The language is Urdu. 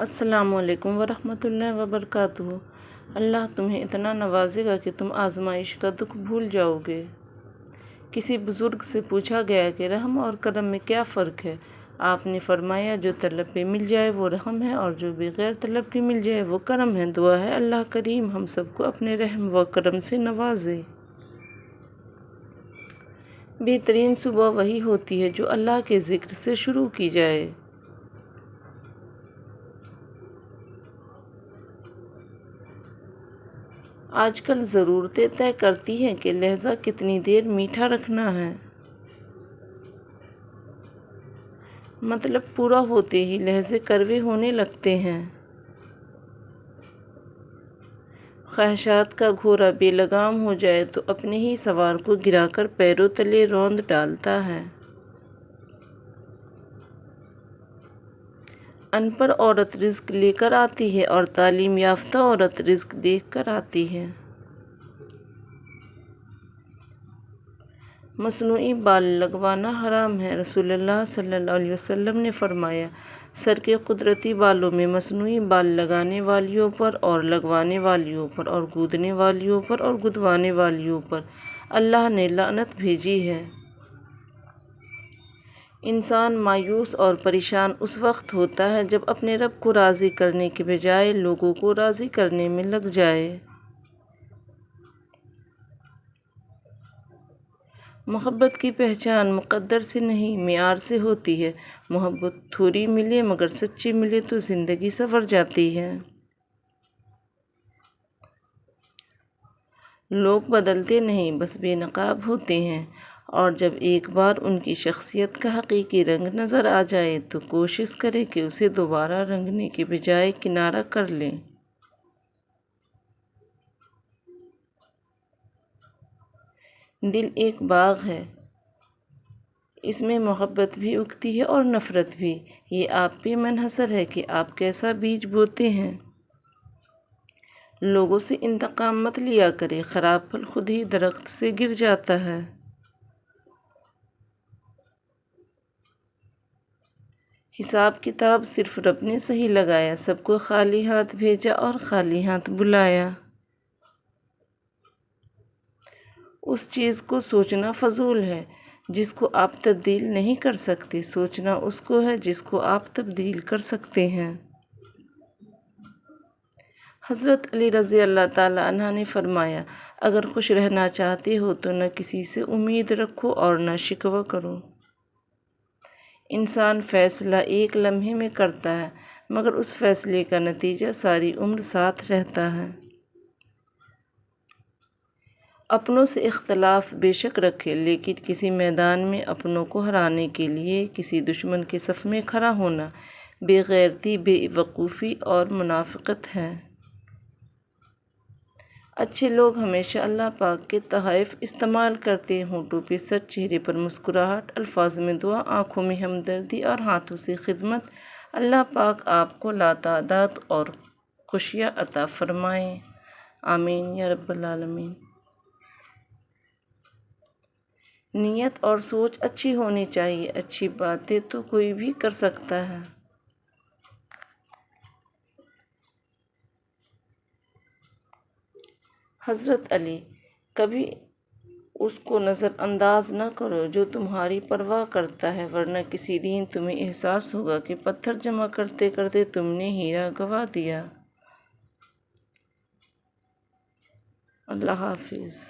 السلام علیکم ورحمۃ اللہ وبرکاتہ۔ اللہ تمہیں اتنا نوازے گا کہ تم آزمائش کا دکھ بھول جاؤ گے۔ کسی بزرگ سے پوچھا گیا کہ رحم اور کرم میں کیا فرق ہے؟ آپ نے فرمایا جو طلب پہ مل جائے وہ رحم ہے اور جو بغیر طلب کے مل جائے وہ کرم ہے۔ دعا ہے اللہ کریم ہم سب کو اپنے رحم و کرم سے نوازے۔ بہترین صبح وہی ہوتی ہے جو اللہ کے ذکر سے شروع کی جائے۔ آج کل ضرورتیں طے کرتی ہیں کہ لہجہ کتنی دیر میٹھا رکھنا ہے۔ مطلب پورا ہوتے ہی لہجے کڑوے ہونے لگتے ہیں۔ خواہشات کا گھوڑا بے لگام ہو جائے تو اپنے ہی سوار کو گرا کر پیروں تلے روند ڈالتا ہے۔ ان پڑھ عورت رزق لے کر آتی ہے اور تعلیم یافتہ عورت رزق دیکھ کر آتی ہے۔ مصنوعی بال لگوانا حرام ہے۔ رسول اللہ صلی اللہ علیہ وسلم نے فرمایا سر کے قدرتی بالوں میں مصنوعی بال لگانے والیوں پر اور لگوانے والیوں پر اور گودنے والیوں پر اور گدوانے والیوں پر اللہ نے لعنت بھیجی ہے۔ انسان مایوس اور پریشان اس وقت ہوتا ہے جب اپنے رب کو راضی کرنے کے بجائے لوگوں کو راضی کرنے میں لگ جائے۔ محبت کی پہچان مقدر سے نہیں معیار سے ہوتی ہے۔ محبت تھوڑی ملے مگر سچی ملے تو زندگی سنور جاتی ہے۔ لوگ بدلتے نہیں بس بے نقاب ہوتے ہیں، اور جب ایک بار ان کی شخصیت کا حقیقی رنگ نظر آ جائے تو کوشش کرے کہ اسے دوبارہ رنگنے کے بجائے کنارہ کر لیں۔ دل ایک باغ ہے، اس میں محبت بھی اگتی ہے اور نفرت بھی۔ یہ آپ پہ منحصر ہے کہ آپ کیسا بیج بوتے ہیں۔ لوگوں سے انتقام مت لیا کرے، خراب پھل خود ہی درخت سے گر جاتا ہے۔ حساب کتاب صرف رب نے صحیح لگایا، سب کو خالی ہاتھ بھیجا اور خالی ہاتھ بلایا۔ اس چیز کو سوچنا فضول ہے جس کو آپ تبدیل نہیں کر سکتے، سوچنا اس کو ہے جس کو آپ تبدیل کر سکتے ہیں۔ حضرت علی رضی اللہ تعالیٰ عنہ نے فرمایا اگر خوش رہنا چاہتے ہو تو نہ کسی سے امید رکھو اور نہ شکوہ کرو۔ انسان فیصلہ ایک لمحے میں کرتا ہے مگر اس فیصلے کا نتیجہ ساری عمر ساتھ رہتا ہے۔ اپنوں سے اختلاف بے شک رکھے لیکن کسی میدان میں اپنوں کو ہرانے کے لیے کسی دشمن کے صف میں کھڑا ہونا بے غیرتی، بے وقوفی اور منافقت ہے۔ اچھے لوگ ہمیشہ اللہ پاک کے تحائف استعمال کرتے ہیں، ہونٹوں پہ سچ، چہرے پر مسکراہٹ، الفاظ میں دعا، آنکھوں میں ہمدردی اور ہاتھوں سے خدمت۔ اللہ پاک آپ کو لاتعداد اور خوشیاں عطا فرمائیں، آمین یا رب العالمین۔ نیت اور سوچ اچھی ہونی چاہیے، اچھی باتیں تو کوئی بھی کر سکتا ہے۔ حضرت علی کبھی اس کو نظر انداز نہ کرو جو تمہاری پرواہ کرتا ہے، ورنہ کسی دن تمہیں احساس ہوگا کہ پتھر جمع کرتے کرتے تم نے ہیرا گنوا دیا۔ اللہ حافظ۔